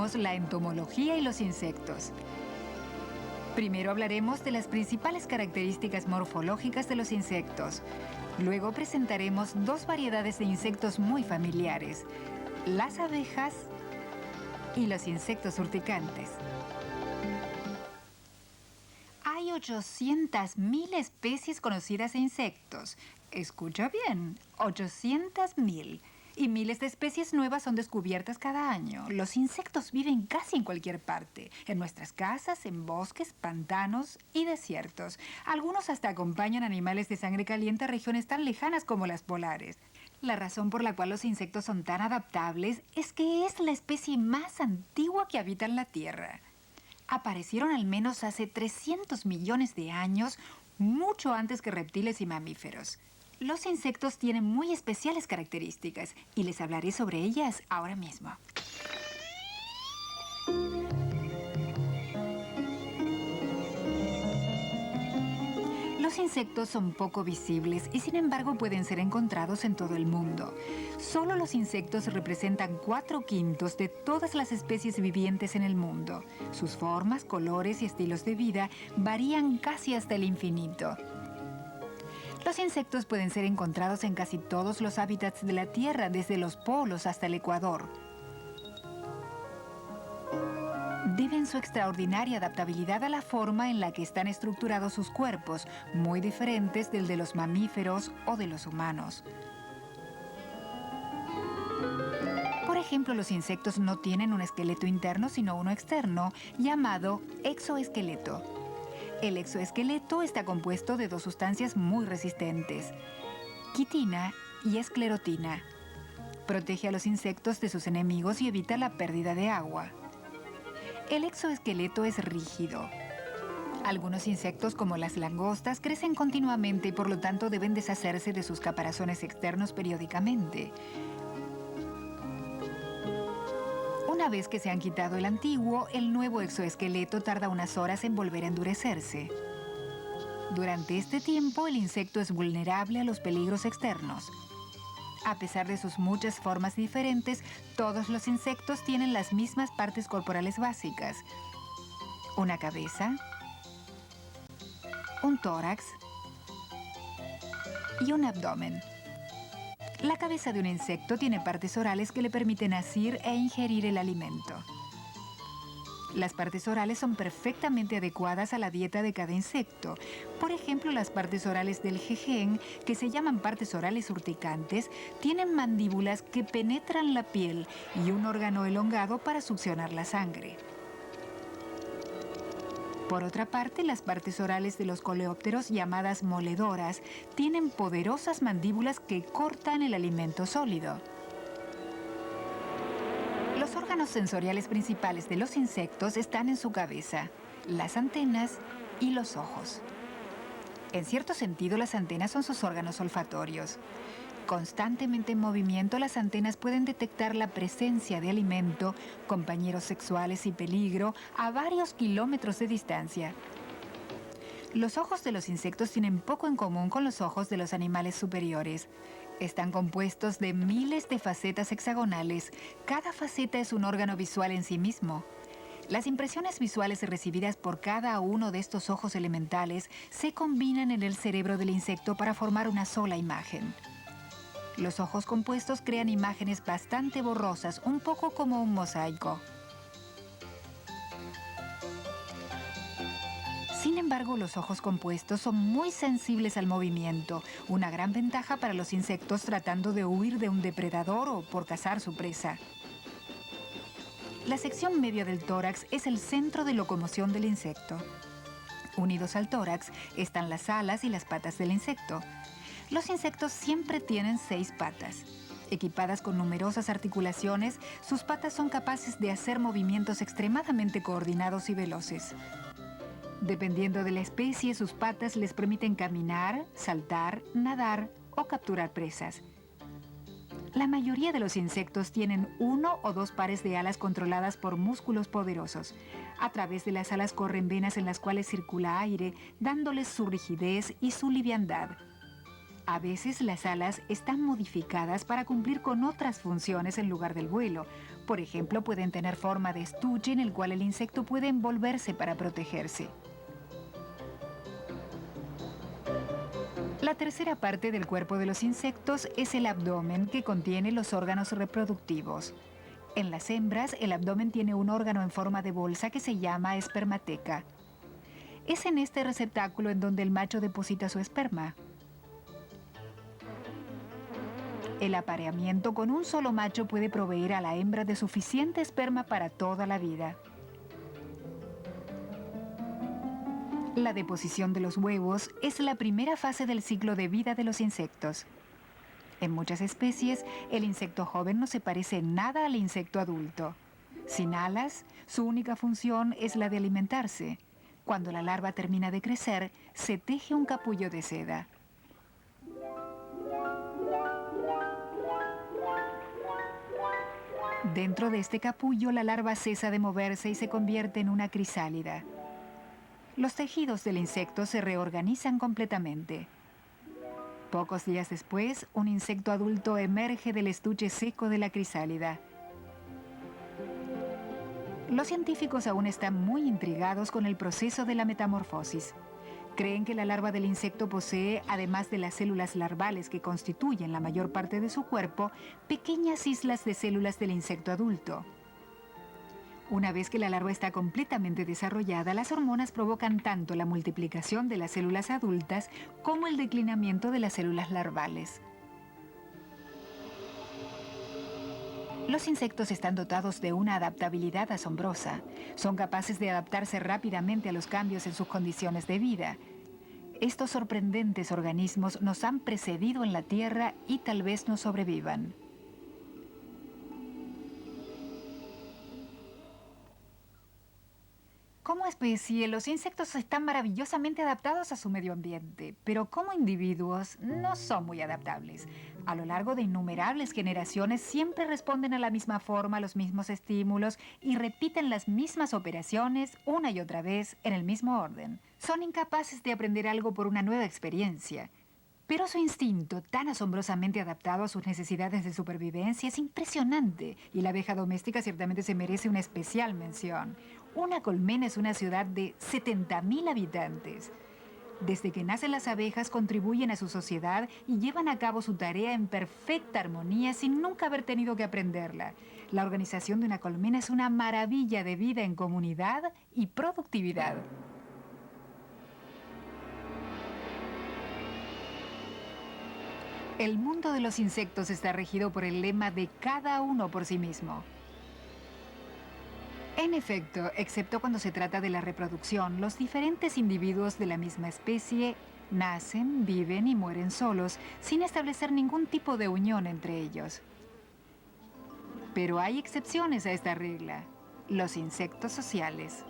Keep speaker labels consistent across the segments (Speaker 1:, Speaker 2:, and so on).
Speaker 1: veremos la entomología y los insectos. Primero hablaremos de las principales características morfológicas de los insectos. Luego presentaremos dos variedades de insectos muy familiares, las abejas y los insectos urticantes. Hay 800.000 especies conocidas de insectos. Escucha bien, 800.000. Y miles de especies nuevas son descubiertas cada año. Los insectos viven casi en cualquier parte, en nuestras casas, en bosques, pantanos y desiertos. Algunos hasta acompañan animales de sangre caliente a regiones tan lejanas como las polares. La razón por la cual los insectos son tan adaptables es que es la especie más antigua que habita en la Tierra. Aparecieron al menos hace 300 millones de años, mucho antes que reptiles y mamíferos. Los insectos tienen muy especiales características y les hablaré sobre ellas ahora mismo. Los insectos son poco visibles y sin embargo pueden ser encontrados en todo el mundo. Solo los insectos representan 4/5 de todas las especies vivientes en el mundo. Sus formas, colores y estilos de vida varían casi hasta el infinito. Los insectos pueden ser encontrados en casi todos los hábitats de la Tierra, desde los polos hasta el Ecuador. Deben su extraordinaria adaptabilidad a la forma en la que están estructurados sus cuerpos, muy diferentes del de los mamíferos o de los humanos. Por ejemplo, los insectos no tienen un esqueleto interno, sino uno externo, llamado exoesqueleto. El exoesqueleto está compuesto de dos sustancias muy resistentes, quitina y esclerotina. Protege a los insectos de sus enemigos y evita la pérdida de agua. El exoesqueleto es rígido. Algunos insectos, como las langostas, crecen continuamente y por lo tanto deben deshacerse de sus caparazones externos periódicamente. Una vez que se han quitado el antiguo, el nuevo exoesqueleto tarda unas horas en volver a endurecerse. Durante este tiempo, el insecto es vulnerable a los peligros externos. A pesar de sus muchas formas diferentes, todos los insectos tienen las mismas partes corporales básicas: una cabeza, un tórax y un abdomen. La cabeza de un insecto tiene partes orales que le permiten asir e ingerir el alimento. Las partes orales son perfectamente adecuadas a la dieta de cada insecto. Por ejemplo, las partes orales del jejen, que se llaman partes orales urticantes, tienen mandíbulas que penetran la piel y un órgano elongado para succionar la sangre. Por otra parte, las partes orales de los coleópteros, llamadas moledoras, tienen poderosas mandíbulas que cortan el alimento sólido. Los órganos sensoriales principales de los insectos están en su cabeza, las antenas y los ojos. En cierto sentido, las antenas son sus órganos olfatorios. Constantemente en movimiento, las antenas pueden detectar la presencia de alimento, compañeros sexuales y peligro a varios kilómetros de distancia. Los ojos de los insectos tienen poco en común con los ojos de los animales superiores. Están compuestos de miles de facetas hexagonales. Cada faceta es un órgano visual en sí mismo. Las impresiones visuales recibidas por cada uno de estos ojos elementales se combinan en el cerebro del insecto para formar una sola imagen. Los ojos compuestos crean imágenes bastante borrosas, un poco como un mosaico. Sin embargo, los ojos compuestos son muy sensibles al movimiento, una gran ventaja para los insectos tratando de huir de un depredador o por cazar su presa. La sección media del tórax es el centro de locomoción del insecto. Unidos al tórax están las alas y las patas del insecto. Los insectos siempre tienen 6 patas. Equipadas con numerosas articulaciones, sus patas son capaces de hacer movimientos extremadamente coordinados y veloces. Dependiendo de la especie, sus patas les permiten caminar, saltar, nadar o capturar presas. La mayoría de los insectos tienen 1 o 2 pares de alas controladas por músculos poderosos. A través de las alas corren venas en las cuales circula aire, dándoles su rigidez y su liviandad. A veces las alas están modificadas para cumplir con otras funciones en lugar del vuelo. Por ejemplo, pueden tener forma de estuche en el cual el insecto puede envolverse para protegerse. La tercera parte del cuerpo de los insectos es el abdomen, que contiene los órganos reproductivos. En las hembras, el abdomen tiene un órgano en forma de bolsa que se llama espermateca. Es en este receptáculo en donde el macho deposita su esperma. El apareamiento con un solo macho puede proveer a la hembra de suficiente esperma para toda la vida. La deposición de los huevos es la primera fase del ciclo de vida de los insectos. En muchas especies, el insecto joven no se parece en nada al insecto adulto. Sin alas, su única función es la de alimentarse. Cuando la larva termina de crecer, se teje un capullo de seda. Dentro de este capullo, la larva cesa de moverse y se convierte en una crisálida. Los tejidos del insecto se reorganizan completamente. Pocos días después, un insecto adulto emerge del estuche seco de la crisálida. Los científicos aún están muy intrigados con el proceso de la metamorfosis. Creen que la larva del insecto posee, además de las células larvales que constituyen la mayor parte de su cuerpo, pequeñas islas de células del insecto adulto. Una vez que la larva está completamente desarrollada, las hormonas provocan tanto la multiplicación de las células adultas como el declinamiento de las células larvales. Los insectos están dotados de una adaptabilidad asombrosa. Son capaces de adaptarse rápidamente a los cambios en sus condiciones de vida. Estos sorprendentes organismos nos han precedido en la Tierra y tal vez nos sobrevivan. Como especie, los insectos están maravillosamente adaptados a su medio ambiente, pero como individuos no son muy adaptables. A lo largo de innumerables generaciones siempre responden a la misma forma, a los mismos estímulos y repiten las mismas operaciones una y otra vez en el mismo orden. Son incapaces de aprender algo por una nueva experiencia. Pero su instinto, tan asombrosamente adaptado a sus necesidades de supervivencia, es impresionante, y la abeja doméstica ciertamente se merece una especial mención. Una colmena es una ciudad de 70.000 habitantes. Desde que nacen las abejas contribuyen a su sociedad y llevan a cabo su tarea en perfecta armonía sin nunca haber tenido que aprenderla. La organización de una colmena es una maravilla de vida en comunidad y productividad. El mundo de los insectos está regido por el lema de cada uno por sí mismo. En efecto, excepto cuando se trata de la reproducción, los diferentes individuos de la misma especie nacen, viven y mueren solos, sin establecer ningún tipo de unión entre ellos. Pero hay excepciones a esta regla: los insectos sociales.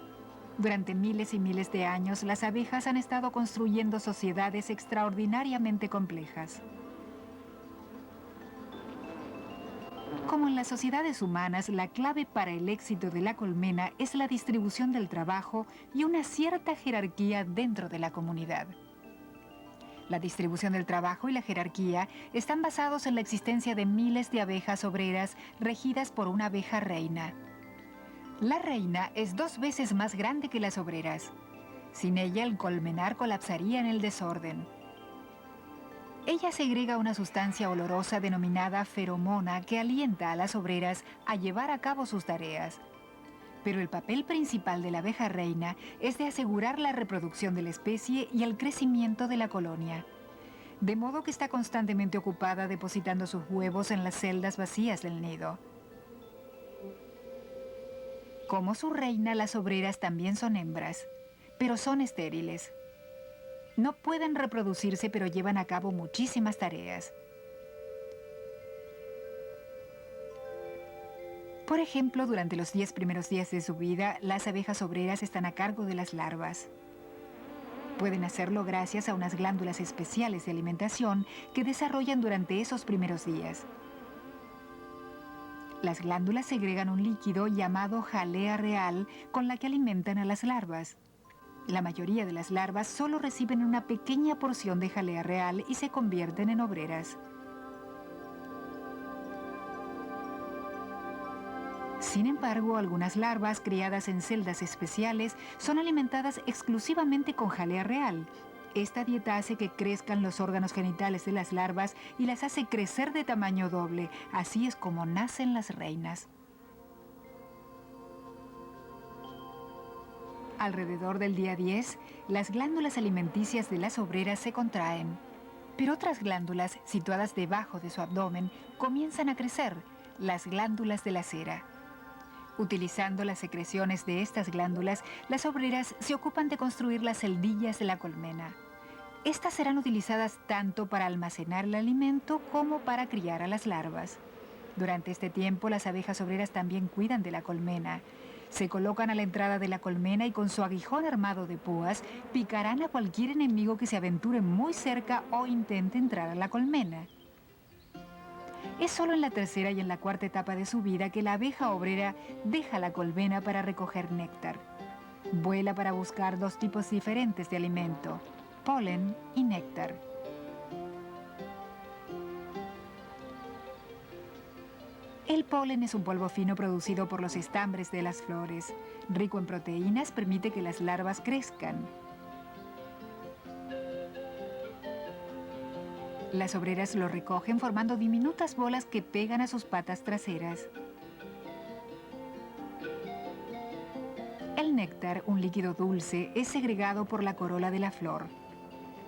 Speaker 1: Durante miles y miles de años, las abejas han estado construyendo sociedades extraordinariamente complejas. Como en las sociedades humanas, la clave para el éxito de la colmena es la distribución del trabajo y una cierta jerarquía dentro de la comunidad. La distribución del trabajo y la jerarquía están basados en la existencia de miles de abejas obreras regidas por una abeja reina. La reina es 2 veces más grande que las obreras. Sin ella, el colmenar colapsaría en el desorden. Ella segrega una sustancia olorosa denominada feromona que alienta a las obreras a llevar a cabo sus tareas. Pero el papel principal de la abeja reina es de asegurar la reproducción de la especie y el crecimiento de la colonia. De modo que está constantemente ocupada depositando sus huevos en las celdas vacías del nido. Como su reina, las obreras también son hembras, pero son estériles. No pueden reproducirse, pero llevan a cabo muchísimas tareas. Por ejemplo, durante los 10 primeros días de su vida, las abejas obreras están a cargo de las larvas. Pueden hacerlo gracias a unas glándulas especiales de alimentación que desarrollan durante esos primeros días. Las glándulas segregan un líquido llamado jalea real con la que alimentan a las larvas. La mayoría de las larvas solo reciben una pequeña porción de jalea real y se convierten en obreras. Sin embargo, algunas larvas criadas en celdas especiales son alimentadas exclusivamente con jalea real. Esta dieta hace que crezcan los órganos genitales de las larvas y las hace crecer de tamaño doble. Así es como nacen las reinas. Alrededor del día 10, las glándulas alimenticias de las obreras se contraen. Pero otras glándulas, situadas debajo de su abdomen, comienzan a crecer, las glándulas de la cera. Utilizando las secreciones de estas glándulas, las obreras se ocupan de construir las celdillas de la colmena. Estas serán utilizadas tanto para almacenar el alimento como para criar a las larvas. Durante este tiempo, las abejas obreras también cuidan de la colmena. Se colocan a la entrada de la colmena y con su aguijón armado de púas picarán a cualquier enemigo que se aventure muy cerca o intente entrar a la colmena. Es solo en la tercera y en la cuarta etapa de su vida que la abeja obrera deja la colmena para recoger néctar. Vuela para buscar dos tipos diferentes de alimento: polen y néctar. El polen es un polvo fino producido por los estambres de las flores. Rico en proteínas, permite que las larvas crezcan. Las obreras lo recogen formando diminutas bolas que pegan a sus patas traseras. El néctar, un líquido dulce, es segregado por la corola de la flor.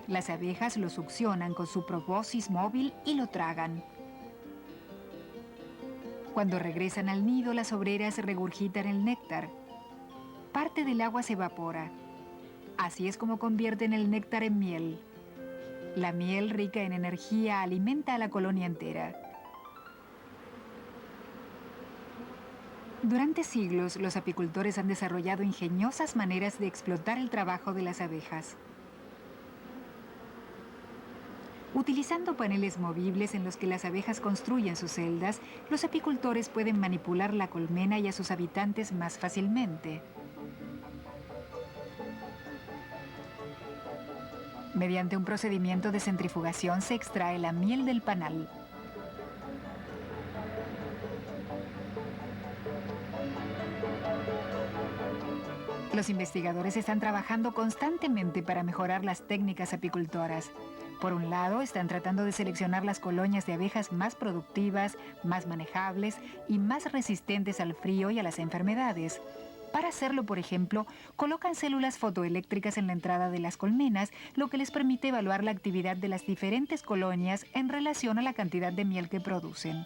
Speaker 1: Las abejas lo succionan con su proboscis móvil y lo tragan. Cuando regresan al nido, las obreras regurgitan el néctar. Parte del agua se evapora. Así es como convierten el néctar en miel. La miel, rica en energía, alimenta a la colonia entera. Durante siglos, los apicultores han desarrollado ingeniosas maneras de explotar el trabajo de las abejas. Utilizando paneles movibles en los que las abejas construyen sus celdas, los apicultores pueden manipular la colmena y a sus habitantes más fácilmente. Mediante un procedimiento de centrifugación se extrae la miel del panal. Los investigadores están trabajando constantemente para mejorar las técnicas apicultoras. Por un lado, están tratando de seleccionar las colonias de abejas más productivas, más manejables y más resistentes al frío y a las enfermedades. Para hacerlo, por ejemplo, colocan células fotoeléctricas en la entrada de las colmenas, lo que les permite evaluar la actividad de las diferentes colonias en relación a la cantidad de miel que producen.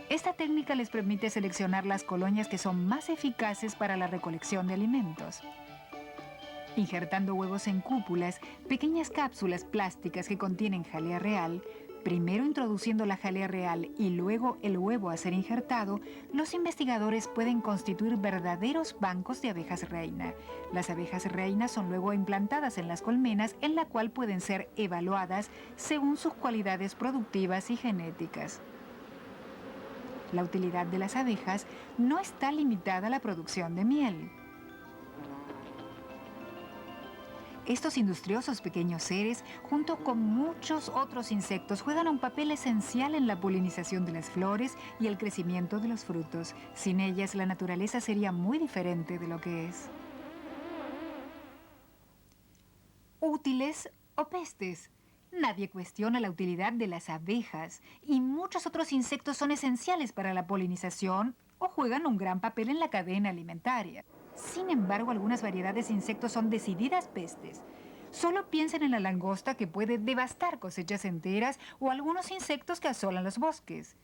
Speaker 1: Esta técnica les permite seleccionar las colonias que son más eficaces para la recolección de alimentos. Injertando huevos en cúpulas, pequeñas cápsulas plásticas que contienen jalea real, primero introduciendo la jalea real y luego el huevo a ser injertado, los investigadores pueden constituir verdaderos bancos de abejas reina. Las abejas reinas son luego implantadas en las colmenas, en la cual pueden ser evaluadas según sus cualidades productivas y genéticas. La utilidad de las abejas no está limitada a la producción de miel. Estos industriosos pequeños seres, junto con muchos otros insectos, juegan un papel esencial en la polinización de las flores y el crecimiento de los frutos. Sin ellas, la naturaleza sería muy diferente de lo que es. ¿Útiles o pestes? Nadie cuestiona la utilidad de las abejas, y muchos otros insectos son esenciales para la polinización o juegan un gran papel en la cadena alimentaria. Sin embargo, algunas variedades de insectos son decididas pestes. Solo piensen en la langosta, que puede devastar cosechas enteras, o algunos insectos que asolan los bosques.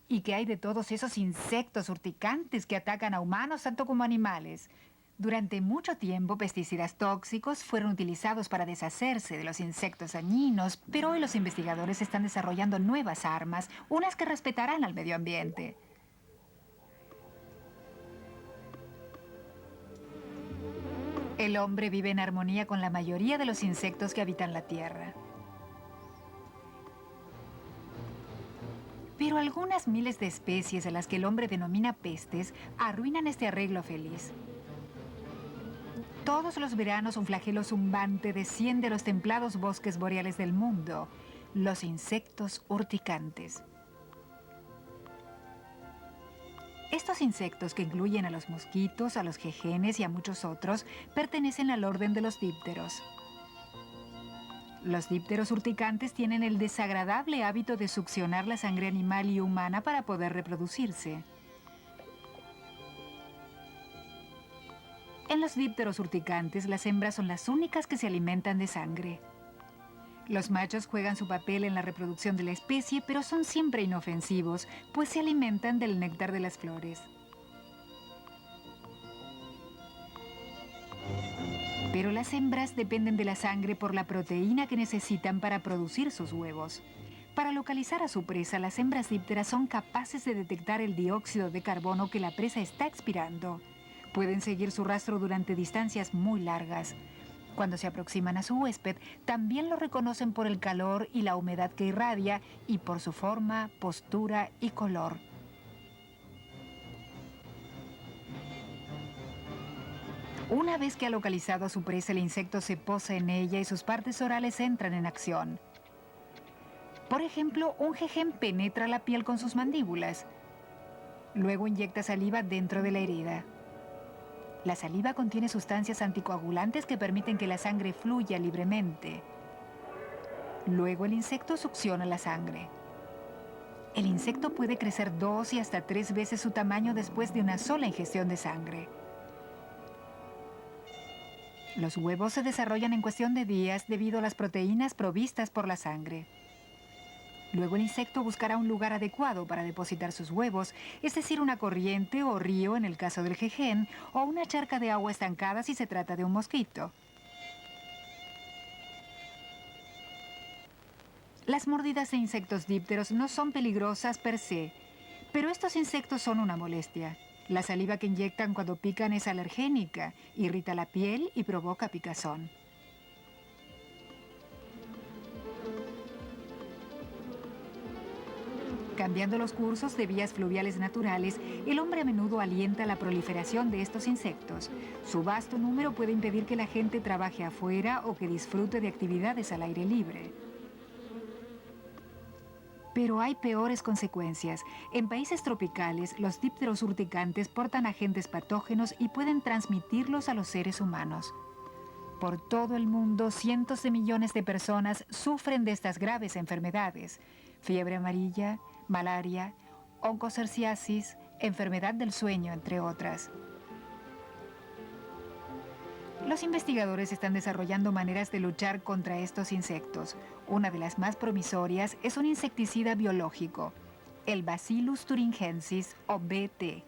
Speaker 1: ¿Y qué hay de todos esos insectos urticantes que atacan a humanos tanto como animales? Durante mucho tiempo, pesticidas tóxicos fueron utilizados para deshacerse de los insectos dañinos, pero hoy los investigadores están desarrollando nuevas armas, unas que respetarán al medio ambiente. El hombre vive en armonía con la mayoría de los insectos que habitan la Tierra. Pero algunas miles de especies a las que el hombre denomina pestes arruinan este arreglo feliz. Todos los veranos un flagelo zumbante desciende a los templados bosques boreales del mundo: los insectos urticantes. Estos insectos, que incluyen a los mosquitos, a los jejenes y a muchos otros, pertenecen al orden de los dípteros. Los dípteros urticantes tienen el desagradable hábito de succionar la sangre animal y humana para poder reproducirse. En los dípteros urticantes, las hembras son las únicas que se alimentan de sangre. Los machos juegan su papel en la reproducción de la especie, pero son siempre inofensivos, pues se alimentan del néctar de las flores. Pero las hembras dependen de la sangre por la proteína que necesitan para producir sus huevos. Para localizar a su presa, las hembras dípteras son capaces de detectar el dióxido de carbono que la presa está expirando. Pueden seguir su rastro durante distancias muy largas. Cuando se aproximan a su huésped, también lo reconocen por el calor y la humedad que irradia y por su forma, postura y color. Una vez que ha localizado a su presa, el insecto se posa en ella y sus partes orales entran en acción. Por ejemplo, un jején penetra la piel con sus mandíbulas. Luego inyecta saliva dentro de la herida. La saliva contiene sustancias anticoagulantes que permiten que la sangre fluya libremente. Luego el insecto succiona la sangre. El insecto puede crecer 2 y hasta 3 veces su tamaño después de una sola ingestión de sangre. Los huevos se desarrollan en cuestión de días debido a las proteínas provistas por la sangre. Luego el insecto buscará un lugar adecuado para depositar sus huevos, es decir, una corriente o río en el caso del jején, o una charca de agua estancada si se trata de un mosquito. Las mordidas de insectos dípteros no son peligrosas per se, pero estos insectos son una molestia. La saliva que inyectan cuando pican es alergénica, irrita la piel y provoca picazón. Cambiando los cursos de vías fluviales naturales, el hombre a menudo alienta la proliferación de estos insectos. Su vasto número puede impedir que la gente trabaje afuera o que disfrute de actividades al aire libre. Pero hay peores consecuencias. En países tropicales, los dípteros urticantes portan agentes patógenos y pueden transmitirlos a los seres humanos. Por todo el mundo, cientos de millones de personas sufren de estas graves enfermedades: fiebre amarilla, malaria, oncocerciasis, enfermedad del sueño, entre otras. Los investigadores están desarrollando maneras de luchar contra estos insectos. Una de las más promisorias es un insecticida biológico, el Bacillus thuringiensis o BT.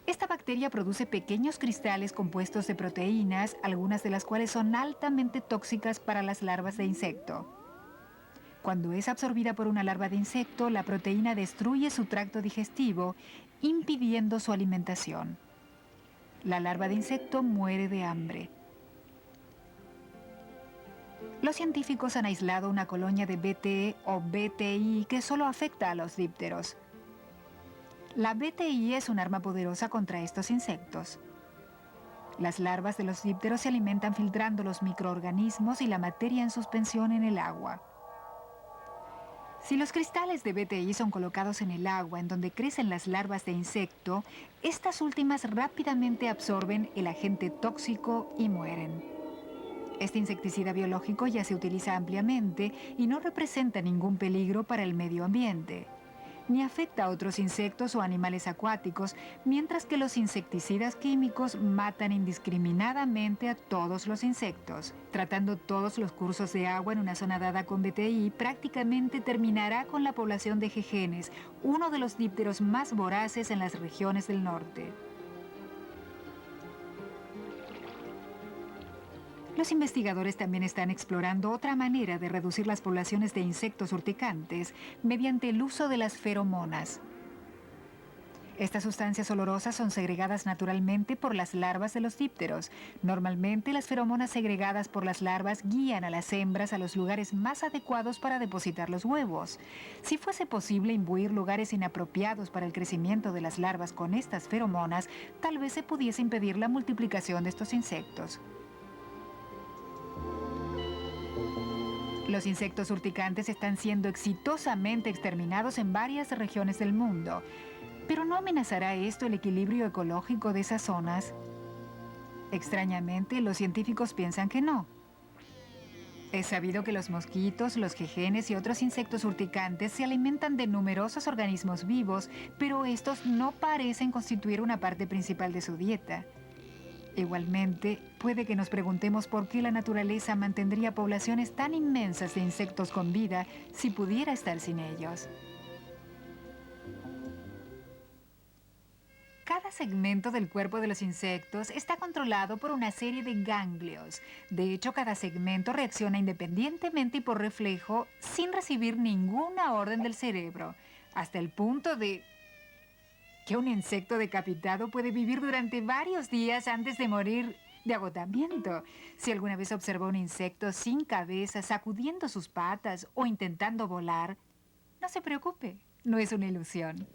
Speaker 1: Esta bacteria produce pequeños cristales compuestos de proteínas, algunas de las cuales son altamente tóxicas para las larvas de insecto. Cuando es absorbida por una larva de insecto, la proteína destruye su tracto digestivo, impidiendo su alimentación. La larva de insecto muere de hambre. Los científicos han aislado una colonia de BT o BTI que solo afecta a los dípteros. La BTI es un arma poderosa contra estos insectos. Las larvas de los dípteros se alimentan filtrando los microorganismos y la materia en suspensión en el agua. Si los cristales de BTI son colocados en el agua en donde crecen las larvas de insecto, estas últimas rápidamente absorben el agente tóxico y mueren. Este insecticida biológico ya se utiliza ampliamente y no representa ningún peligro para el medio ambiente, ni afecta a otros insectos o animales acuáticos, mientras que los insecticidas químicos matan indiscriminadamente a todos los insectos. Tratando todos los cursos de agua en una zona dada con BTI, prácticamente terminará con la población de jejenes, uno de los dípteros más voraces en las regiones del norte. Los investigadores también están explorando otra manera de reducir las poblaciones de insectos urticantes mediante el uso de las feromonas. Estas sustancias olorosas son segregadas naturalmente por las larvas de los dípteros. Normalmente, las feromonas segregadas por las larvas guían a las hembras a los lugares más adecuados para depositar los huevos. Si fuese posible imbuir lugares inapropiados para el crecimiento de las larvas con estas feromonas, tal vez se pudiese impedir la multiplicación de estos insectos. Los insectos urticantes están siendo exitosamente exterminados en varias regiones del mundo. Pero ¿no amenazará esto el equilibrio ecológico de esas zonas? Extrañamente, los científicos piensan que no. Es sabido que los mosquitos, los jejenes y otros insectos urticantes se alimentan de numerosos organismos vivos, pero estos no parecen constituir una parte principal de su dieta. Igualmente, puede que nos preguntemos por qué la naturaleza mantendría poblaciones tan inmensas de insectos con vida si pudiera estar sin ellos. Cada segmento del cuerpo de los insectos está controlado por una serie de ganglios. De hecho, cada segmento reacciona independientemente y por reflejo, sin recibir ninguna orden del cerebro, hasta el punto de que un insecto decapitado puede vivir durante varios días antes de morir de agotamiento. Si alguna vez observó un insecto sin cabeza, sacudiendo sus patas o intentando volar, no se preocupe, no es una ilusión.